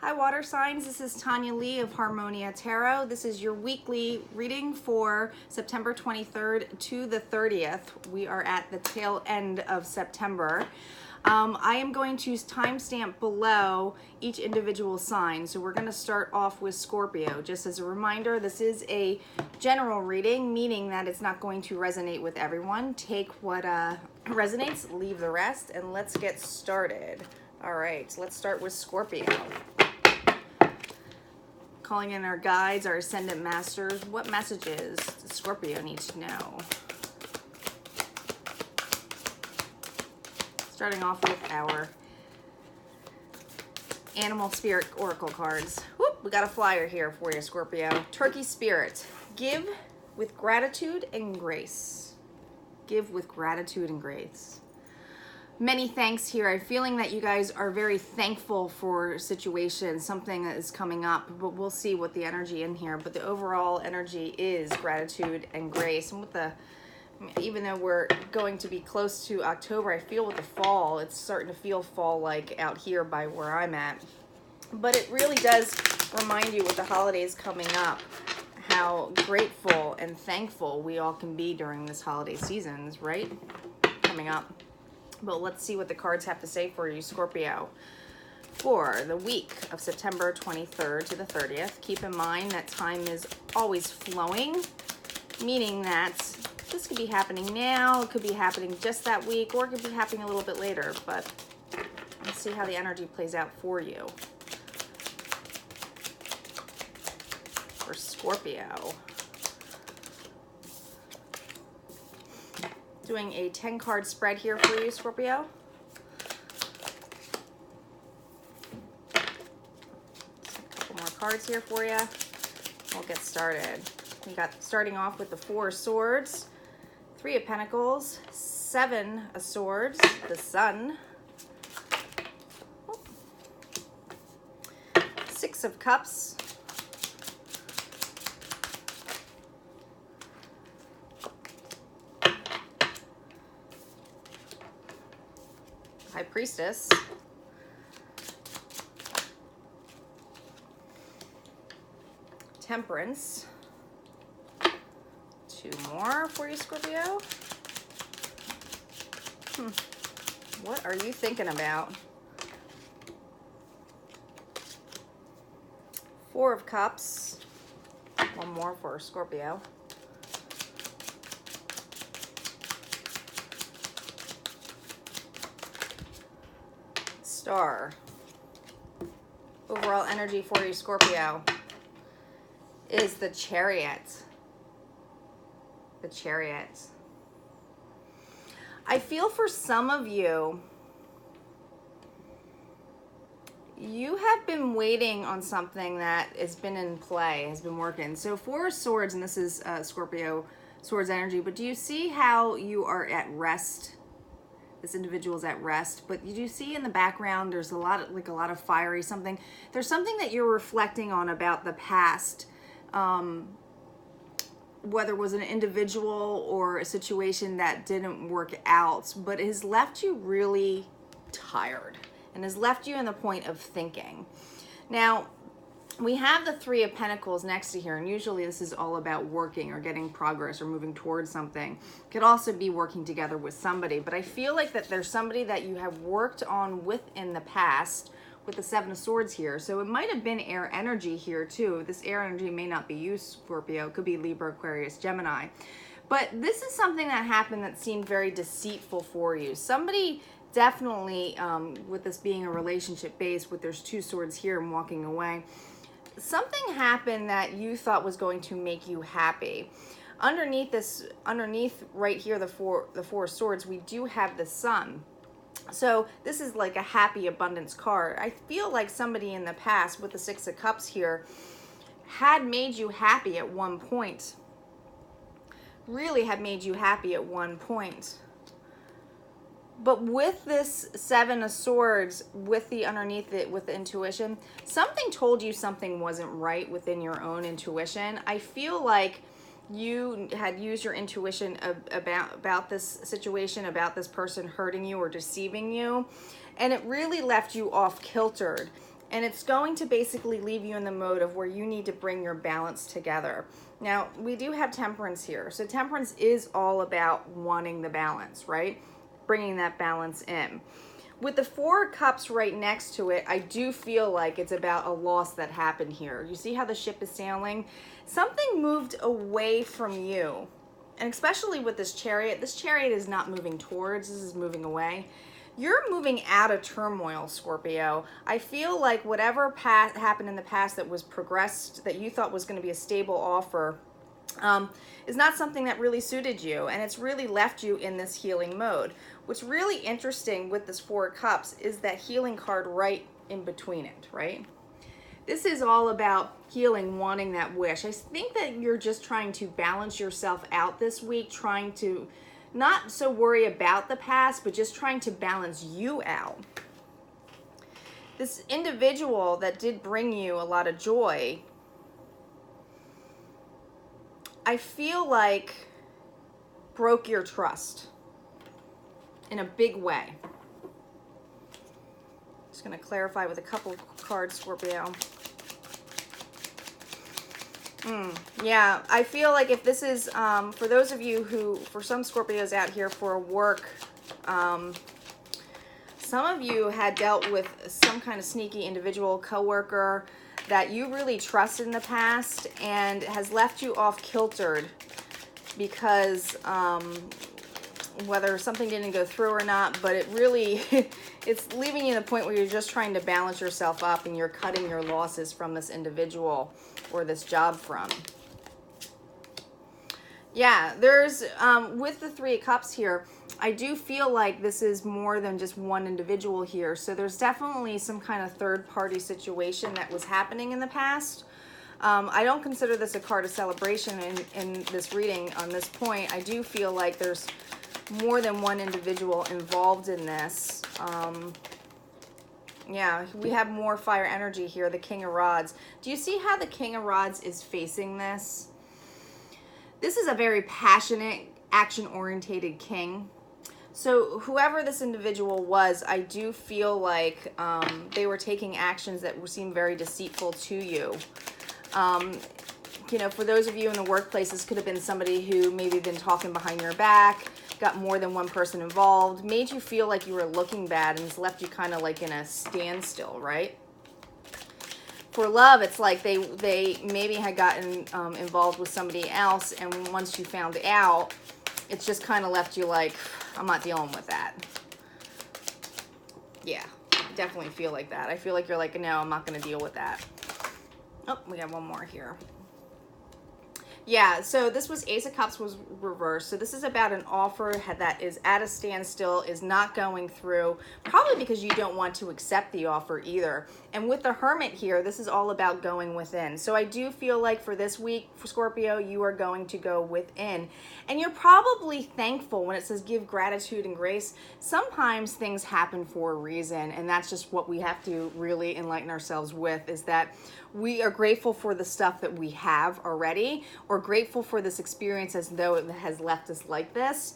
Hi water signs, this is Tanya Lee of Harmonia Tarot. This is your weekly reading for September 23rd to the 30th. We are at the tail end of September. I am going to timestamp below each individual sign. So we're going to start off with Scorpio. Just as a reminder, this is a general reading, meaning that it's not going to resonate with everyone. Take what resonates, leave the rest, and let's get started. All right, let's start with Scorpio. Calling in our guides, our ascendant masters. What messages does Scorpio need to know? Starting off with our animal spirit oracle cards. Whoop, we got a flyer here for you, Scorpio. Turkey spirit. Give with gratitude and grace. Give with gratitude and grace. Many thanks here. I'm feeling that you guys are very thankful for situations, something that is coming up, but we'll see what the energy in here. But the overall energy is gratitude and grace. And with the, even though we're going to be close to October, I feel with the fall, it's starting to feel fall-like out here by where I'm at. But it really does remind you with the holidays coming up, how grateful and thankful we all can be during this holiday season, right? Coming up. But let's see what the cards have to say for you, Scorpio. For the week of September 23rd to the 30th, keep in mind that time is always flowing, meaning that this could be happening now, it could be happening just that week, or it could be happening a little bit later. But let's see how the energy plays out for you. For Scorpio. Doing a 10-card spread here for you, Scorpio. A couple more cards here for you. We'll get started. We got starting off with the 4 of Swords, 3 of Pentacles, 7 of Swords, the Sun, 6 of Cups, High Priestess, Temperance, 2 more for you, Scorpio. What are you thinking about? 4 of Cups, 1 more for Scorpio. Star. Overall energy for you, Scorpio, is the Chariot. The Chariot. I feel for some of you, you have been waiting on something that has been in play, has been working. So 4 of Swords, and this is Scorpio Swords energy, but do you see how you are at rest? This individual is at rest, but you do see in the background there's a lot of fiery something. There's something that you're reflecting on about the past, whether it was an individual or a situation that didn't work out, but it has left you really tired and has left you in the point of thinking. Now, we have the 3 of Pentacles next to here, and usually this is all about working or getting progress or moving towards something. Could also be working together with somebody, but I feel like that there's somebody that you have worked on with in the past with the 7 of Swords here. So it might have been air energy here too. This air energy may not be you, Scorpio. It could be Libra, Aquarius, Gemini. But this is something that happened that seemed very deceitful for you. Somebody definitely, with this being a relationship base, with there's 2 swords here and walking away, something happened that you thought was going to make you happy. Underneath right here, the four of Swords, we do have the Sun. So this is like a happy abundance card. I feel like somebody in the past with the 6 of Cups here had made you happy at one point. Really had made you happy at one point. But with this 7 of Swords, with the underneath it, with the intuition, something told you something wasn't right within your own intuition. I feel like you had used your intuition about this situation, about this person hurting you or deceiving you, and it really left you off kiltered. And it's going to basically leave you in the mode of where you need to bring your balance together. Now, we do have Temperance here. So Temperance is all about wanting the balance, right? Bringing that balance in. With the Four of Cups right next to it, I do feel like it's about a loss that happened here. You see how the ship is sailing? Something moved away from you. And especially with this Chariot is not moving towards, this is moving away. You're moving out of turmoil, Scorpio. I feel like whatever happened in the past that was progressed, that you thought was going to be a stable offer, is not something that really suited you, and it's really left you in this healing mode. What's really interesting with this Four of Cups is that healing card right in between it, right? This is all about healing, wanting that wish. I think that you're just trying to balance yourself out this week, trying to not so worry about the past, but just trying to balance you out. This individual that did bring you a lot of joy, I feel like broke your trust in a big way. Just going to clarify with a couple cards, Scorpio. Yeah, I feel like if this is, for those of you who, for some Scorpios out here for work, some of you had dealt with some kind of sneaky individual, coworker that you really trusted in the past and has left you off kiltered because whether something didn't go through or not, but it really, it's leaving you to the point where you're just trying to balance yourself up and you're cutting your losses from this individual or this job from. Yeah, there's, with the Three of Cups here, I do feel like this is more than just one individual here. So there's definitely some kind of third-party situation that was happening in the past. I don't consider this a card of celebration in this reading on this point. I do feel like there's more than one individual involved in this. Yeah, we have more fire energy here, the King of Rods. Do you see how the King of Rods is facing this? This is a very passionate, action-orientated king. So whoever this individual was, I do feel like they were taking actions that seem very deceitful to you. You know, for those of you in the workplace, this could have been somebody who maybe been talking behind your back, got more than one person involved, made you feel like you were looking bad, and has left you kind of like in a standstill, right? For love, it's like they maybe had gotten involved with somebody else, and once you found out, it's just kind of left you like, I'm not dealing with that. Yeah, I definitely feel like that. I feel like you're like, no, I'm not going to deal with that. Oh, we got one more here. Yeah, so this was Ace of Cups was reversed. So this is about an offer that is at a standstill, is not going through, probably because you don't want to accept the offer either. And with the Hermit here, this is all about going within. So I do feel like for this week, for Scorpio, you are going to go within. And you're probably thankful when it says give gratitude and grace. Sometimes things happen for a reason, and that's just what we have to really enlighten ourselves with, is that we are grateful for the stuff that we have already, or grateful for this experience as though it has left us like this.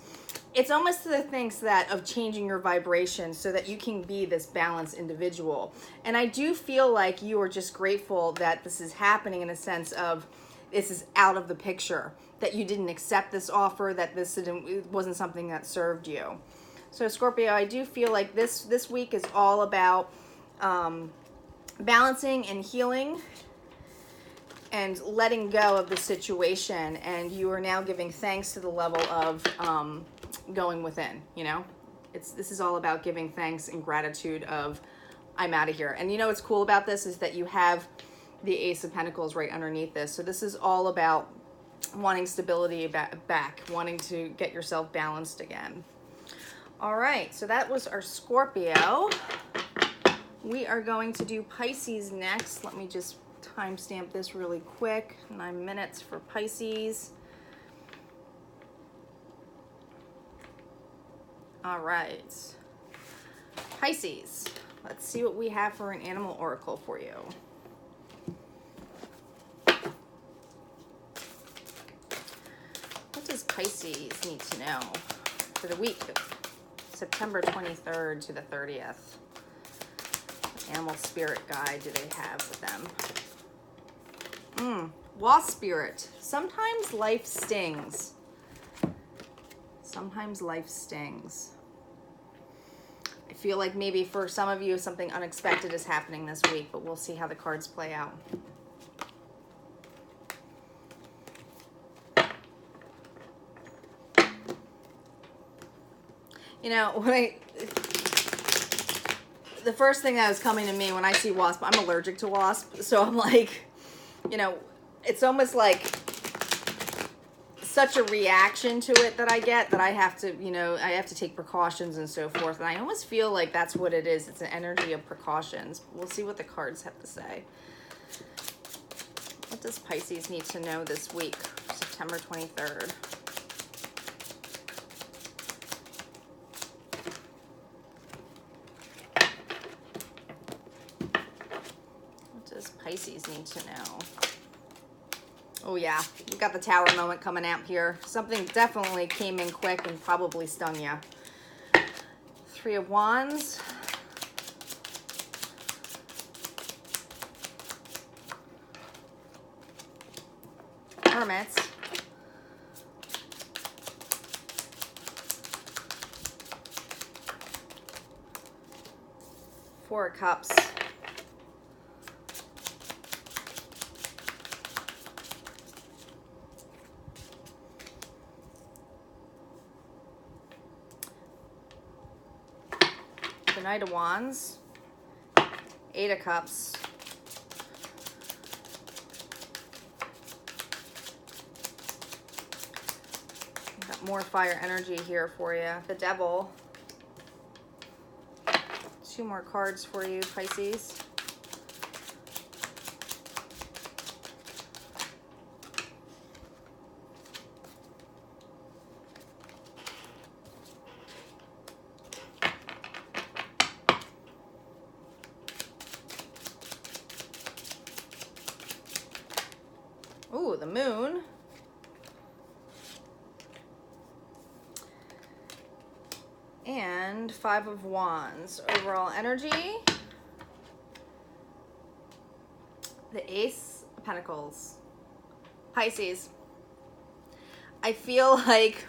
It's almost the things that of changing your vibration so that you can be this balanced individual. And I do feel like you are just grateful that this is happening in a sense of this is out of the picture, that you didn't accept this offer, that this it wasn't something that served you. So Scorpio, I do feel like this week is all about balancing and healing and letting go of the situation, and you are now giving thanks to the level of going within. You know, this is all about giving thanks and gratitude of I'm out of here. And you know what's cool about this is that you have the Ace of Pentacles right underneath this. So this is all about wanting stability back, wanting to get yourself balanced again. All right, so that was our Scorpio. We are going to do Pisces next. Let me just timestamp this really quick. 9 minutes for Pisces. All right. Pisces. Let's see what we have for an animal oracle for you. What does Pisces need to know for the week of September 23rd to the 30th? animal spirit guide do they have with them? Wasp spirit. Sometimes life stings. Sometimes life stings. I feel like maybe for some of you something unexpected is happening this week, but we'll see how the cards play out. You know, the first thing that was coming to me when I see wasp, I'm allergic to wasp, so I'm like, you know, it's almost like such a reaction to it that I get that I have to, you know, I have to take precautions and so forth. And I almost feel like that's what it is. It's an energy of precautions. We'll see what the cards have to say. What does Pisces need to know this week, September 23rd? What does Pisces need to know? Oh yeah, we got the Tower moment coming out here. Something definitely came in quick and probably stung you. Three of Wands. Hermits. Four of Cups. The Knight of Wands, Eight of Cups, got more fire energy here for you. The Devil. Two more cards for you, Pisces. Ooh, the Moon. And Five of Wands. Overall energy. The Ace of Pentacles. Pisces. I feel like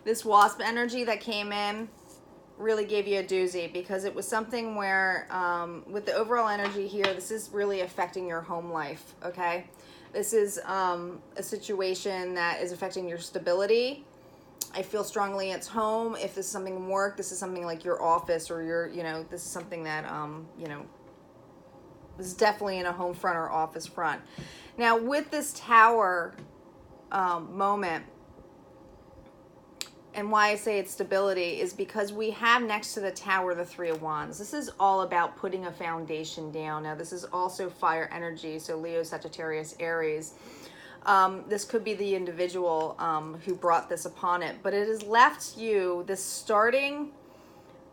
this wasp energy that came in really gave you a doozy, because it was something where with the overall energy here, this is really affecting your home life, okay? This is a situation that is affecting your stability. I feel strongly it's home. If this is something in work, this is something like your office or your, you know, this is something that, you know, this is definitely in a home front or office front. Now, with this Tower moment, and why I say it's stability is because we have next to the Tower the Three of Wands. This is all about putting a foundation down. Now, this is also fire energy, so Leo, Sagittarius, Aries. This could be the individual who brought this upon it, but it has left you the starting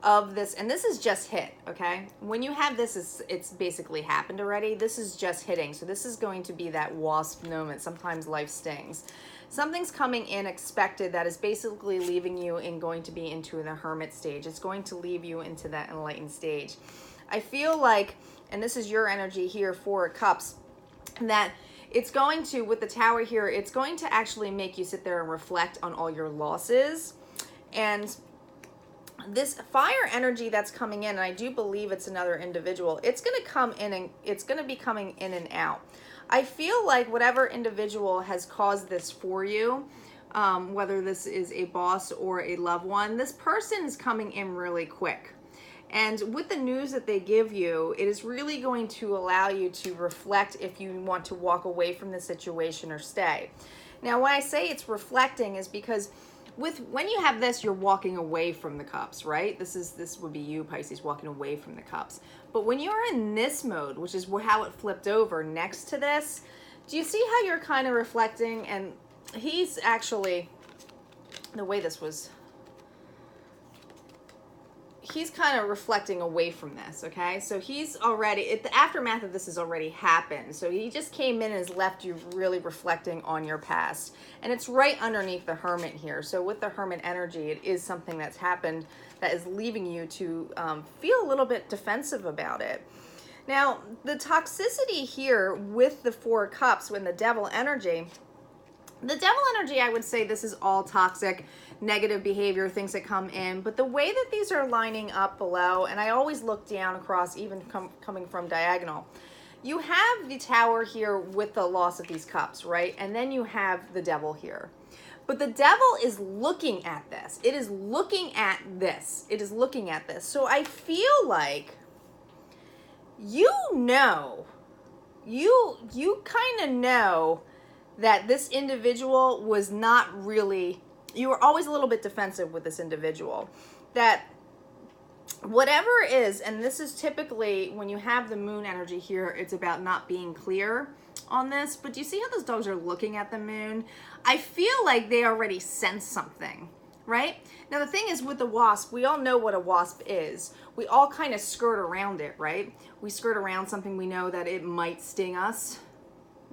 of this, and this is just hit, okay? When you have this, it's basically happened already. This is just hitting, so this is going to be that wasp moment. Sometimes life stings. Something's coming in expected that is basically leaving you and going to be into the hermit stage. It's going to leave you into that enlightened stage. I feel like, and this is your energy here, Four of Cups, that it's going to, with the Tower here, it's going to actually make you sit there and reflect on all your losses. And this fire energy that's coming in, and I do believe it's another individual, it's going to come in and it's going to be coming in and out. I feel like whatever individual has caused this for you, whether this is a boss or a loved one, this person is coming in really quick. And with the news that they give you, it is really going to allow you to reflect if you want to walk away from the situation or stay. Now, when I say it's reflecting is because when you have this, you're walking away from the cups, right? This would be you, Pisces, walking away from the cups. But when you're in this mode, which is how it flipped over next to this, do you see how you're kind of reflecting? And he's actually, the way this was, he's kind of reflecting away from this, okay? So he's already, the aftermath of this has already happened. So he just came in and has left you really reflecting on your past. And it's right underneath the Hermit here. So with the Hermit energy, it is something that's happened that is leaving you to feel a little bit defensive about it. Now, the toxicity here with the Four of Cups, when the Devil energy, I would say this is all toxic, negative behavior, things that come in. But the way that these are lining up below, and I always look down across, even coming from diagonal, you have the Tower here with the loss of these cups, right? And then you have the Devil here. But the Devil is looking at this. It is looking at this. It is looking at this. So I feel like you kind of know that this individual was not really, you were always a little bit defensive with this individual. That whatever it is, and this is typically when you have the Moon energy here, it's about not being clear on this. But do you see how those dogs are looking at the Moon? I feel like they already sense something, right? Now the thing is with the Wasp, we all know what a Wasp is. We all kind of skirt around it, right? We skirt around something we know that it might sting us.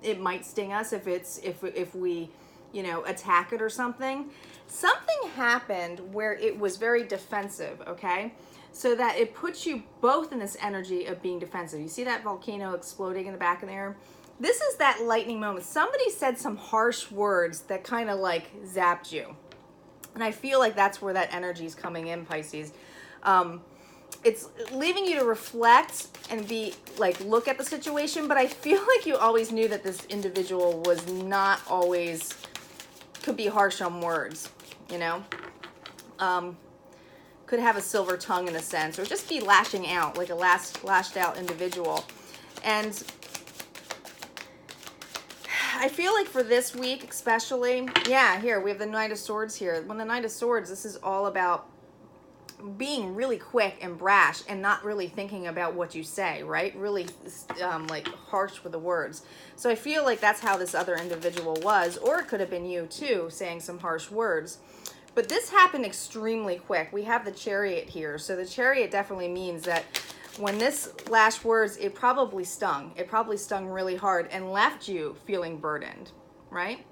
It might sting us if we, you know, attack it or something. Something happened where it was very defensive, okay? So that it puts you both in this energy of being defensive. You see that volcano exploding in the back of there? This is that lightning moment. Somebody said some harsh words that kind of like zapped you. And I feel like that's where that energy is coming in, Pisces. It's leaving you to reflect and be like, look at the situation. But I feel like you always knew that this individual was not always, could be harsh on words, you know? Could have a silver tongue in a sense, or just be lashing out like a lashed out individual. And I feel like for this week especially, yeah, here we have the Knight of Swords here. When the Knight of Swords, this is all about being really quick and brash and not really thinking about what you say, right? Really like harsh with the words. So I feel like that's how this other individual was, or it could have been you too, saying some harsh words. But this happened extremely quick. We have the Chariot here. So the Chariot definitely means that when this lashed words, it probably stung. It probably stung really hard and left you feeling burdened, right?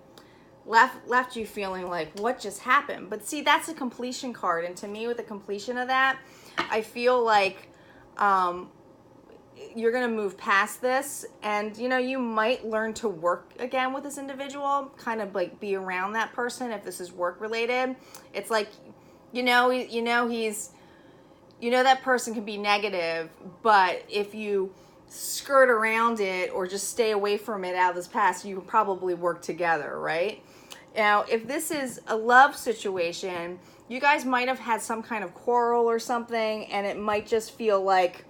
Left you feeling like, what just happened? But see, that's a completion card. And to me, with the completion of that, I feel like you're going to move past this. And, you know, you might learn to work again with this individual, kind of like be around that person if this is work related. It's like, you know, that person can be negative, but if you skirt around it or just stay away from it out of this past, you can probably work together, right? Now, if this is a love situation, you guys might have had some kind of quarrel or something, and it might just feel like,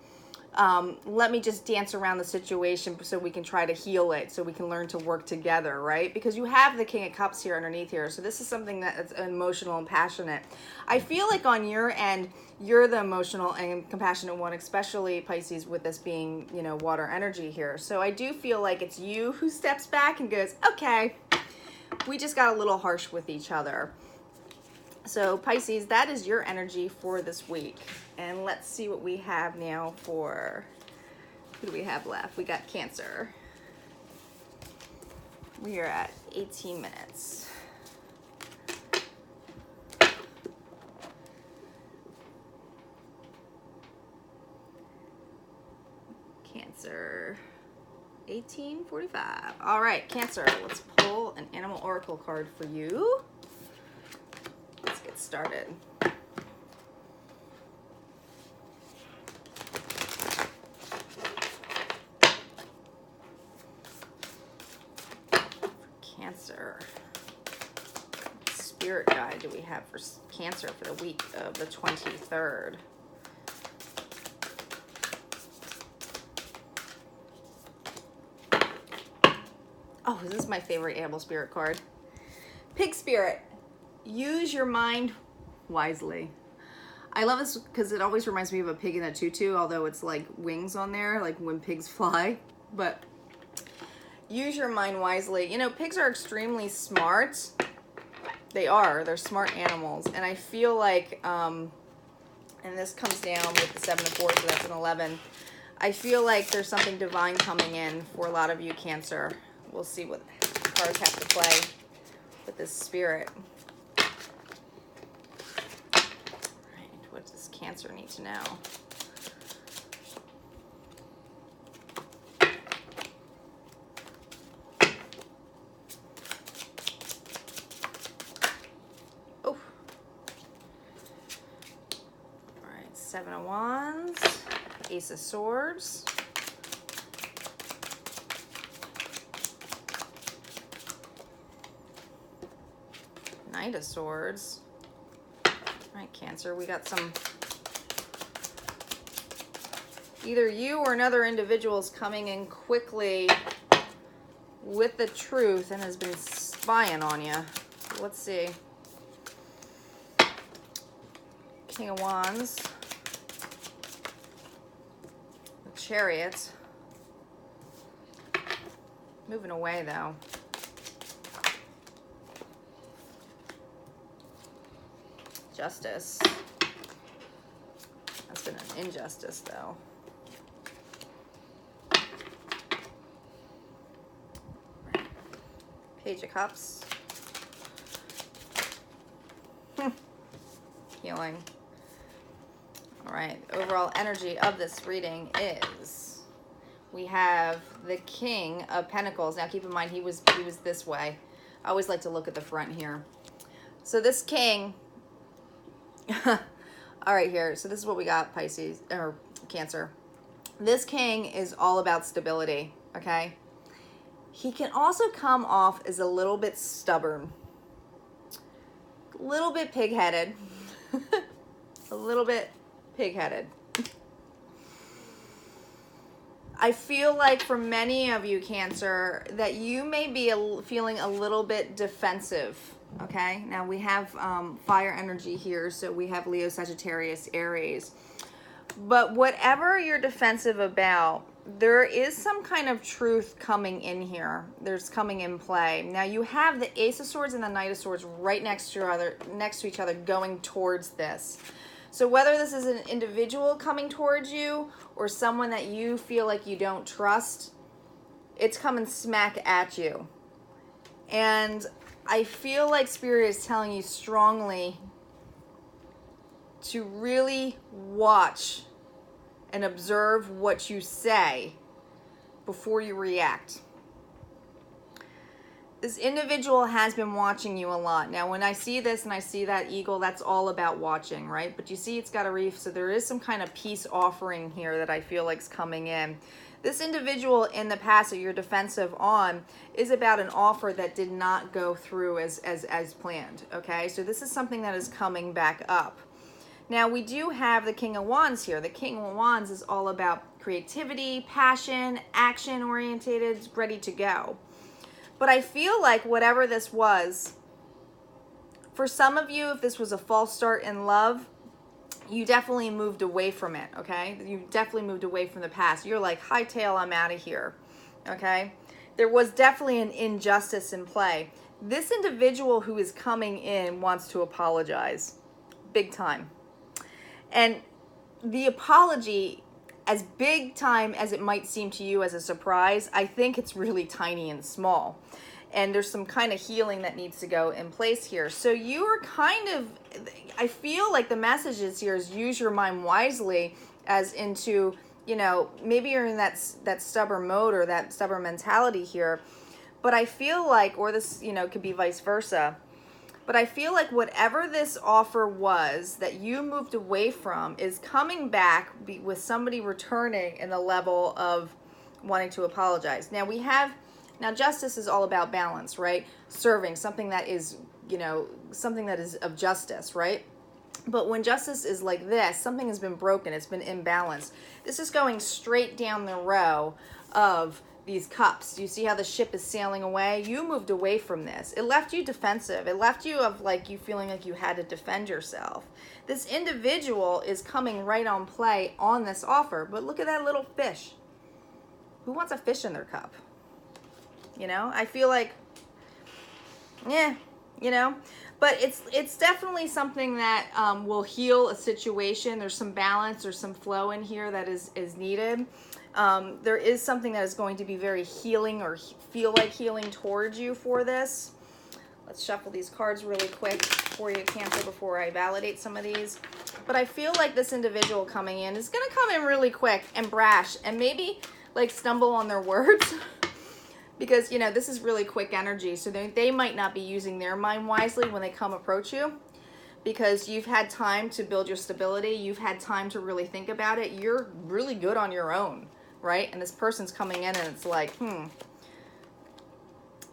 let me just dance around the situation so we can try to heal it, so we can learn to work together, right? Because you have the King of Cups here underneath here, so this is something that's emotional and passionate. I feel like on your end, you're the emotional and compassionate one, especially Pisces, with this being, you know, water energy here. So I do feel like it's you who steps back and goes, okay, we just got a little harsh with each other. So Pisces, that is your energy for this week. And let's see what we have now for, who do we have left? We got Cancer. We are at 18 minutes. Cancer, 18:45. All right, Cancer, let's pull an animal oracle card for you. Let's get started. Cancer. What spirit guide do we have for Cancer for the week of the 23rd? Oh, this is my favorite animal spirit card. Pig spirit. Use your mind wisely. I love this because it always reminds me of a pig in a tutu, although it's like wings on there, like when pigs fly. But use your mind wisely. You know, pigs are extremely smart. They are. They're smart animals. And I feel like And this comes down with the 7 of 4, so that's an 11. I feel like there's something divine coming in for a lot of you, Cancer. We'll see what cards have to play with this spirit. All right, what does Cancer need to know? Oh. All right, 7 of Wands, Ace of Swords. Knight of Swords. All right, Cancer, we got some, either you or another individual is coming in quickly with the truth and has been spying on you. Let's see. King of Wands. The Chariot. Moving away, though. Justice. That's been an injustice, though. Page of Cups. Healing. All right. Overall energy of this reading is we have the King of Pentacles. Now, keep in mind he was this way. I always like to look at the front here. So this King. All right, here. So this is what we got, Pisces or Cancer. This King is all about stability, okay? He can also come off as a little bit stubborn, a little bit pig-headed, a little bit pig-headed. I feel like for many of you, Cancer, that you may be feeling a little bit defensive. Okay, now we have fire energy here, so we have Leo, Sagittarius, Aries. But whatever you're defensive about, there is some kind of truth coming in here. There's coming in play. Now you have the Ace of Swords and the Knight of Swords right next to each other going towards this. So whether this is an individual coming towards you or someone that you feel like you don't trust, it's coming smack at you. And I feel like Spirit is telling you strongly to really watch and observe what you say before you react. This individual has been watching you a lot. Now, when I see this and I see that eagle, that's all about watching, right? But you see it's got a reef, so there is some kind of peace offering here that I feel like is coming in. This individual in the past that you're defensive on is about an offer that did not go through as planned, okay? So this is something that is coming back up. Now, we do have the King of Wands here. The King of Wands is all about creativity, passion, action-oriented, ready to go. But I feel like whatever this was, for some of you, if this was a false start in love, you definitely moved away from it, okay? You definitely moved away from the past. You're like, hightail, I'm out of here, okay? There was definitely an injustice in play. This individual who is coming in wants to apologize, big time. And the apology, as big time as it might seem to you as a surprise, I think it's really tiny and small. And there's some kind of healing that needs to go in place here. So you are kind of, I feel like the message is here is use your mind wisely, as into, you know, maybe you're in that stubborn mode or that stubborn mentality here. But I feel like, or this, you know, could be vice versa. But I feel like whatever this offer was that you moved away from is coming back with somebody returning in the level of wanting to apologize. Now we have, now justice is all about balance, right? Serving something that is, you know, something that is of justice, right? But when justice is like this, something has been broken, it's been imbalanced. This is going straight down the row of these cups. You see how the ship is sailing away? You moved away from this. It left you defensive. It left you of like you feeling like you had to defend yourself. This individual is coming right on play on this offer, but look at that little fish. Who wants a fish in their cup? You know, I feel like, yeah, you know, But it's definitely something that will heal a situation. There's some balance, there's some flow in here that is needed. There is something that is going to be very healing or feel like healing towards you for this. Let's shuffle these cards really quick for you, Cancer, before I validate some of these. But I feel like this individual coming in is going to come in really quick and brash and maybe like stumble on their words. Because, you know, this is really quick energy. So they might not be using their mind wisely when they come approach you. Because you've had time to build your stability. You've had time to really think about it. You're really good on your own, right? And this person's coming in and it's like,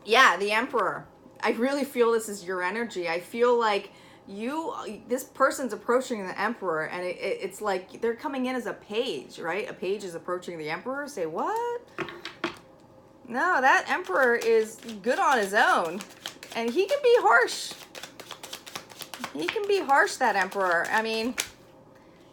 yeah, the Emperor. I really feel this is your energy. I feel like this person's approaching the Emperor, and it's like they're coming in as a page, right? A page is approaching the Emperor. Say, what? No, that Emperor is good on his own, and he can be harsh. He can be harsh, that Emperor. I mean,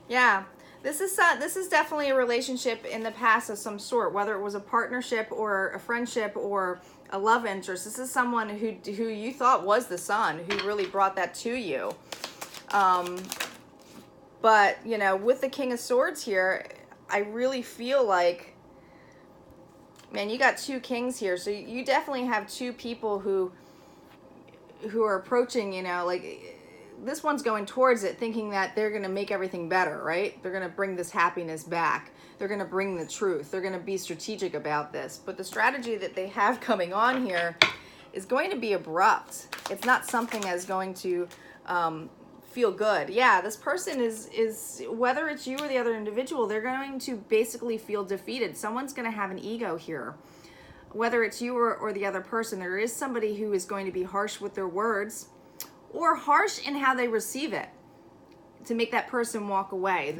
yeah, this is definitely a relationship in the past of some sort, whether it was a partnership or a friendship or a love interest. This is someone who you thought was the sun, who really brought that to you. But, you know, with the King of Swords here, I really feel like, man, you got two kings here. So you definitely have two people who are approaching, you know, like this one's going towards it thinking that they're going to make everything better, right? They're going to bring this happiness back. They're going to bring the truth. They're going to be strategic about this. But the strategy that they have coming on here is going to be abrupt. It's not something that's going to feel good. Yeah, this person is, whether it's you or the other individual, they're going to basically feel defeated. Someone's going to have an ego here. Whether it's you or the other person, there is somebody who is going to be harsh with their words or harsh in how they receive it to make that person walk away.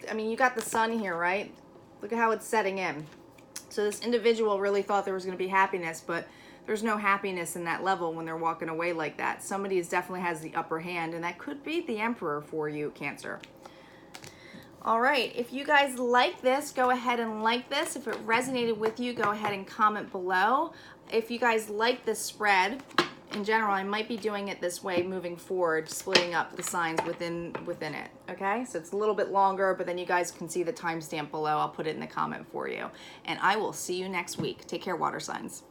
I mean, you got the sun here, right? Look at how it's setting in. So this individual really thought there was going to be happiness, but there's no happiness in that level when they're walking away like that. Somebody definitely has the upper hand, and that could be the Emperor for you, Cancer. All right, if you guys like this, go ahead and like this. If it resonated with you, go ahead and comment below. If you guys like this spread, in general, I might be doing it this way moving forward, splitting up the signs within it, okay? So it's a little bit longer, but then you guys can see the timestamp below. I'll put it in the comment for you. And I will see you next week. Take care, water signs.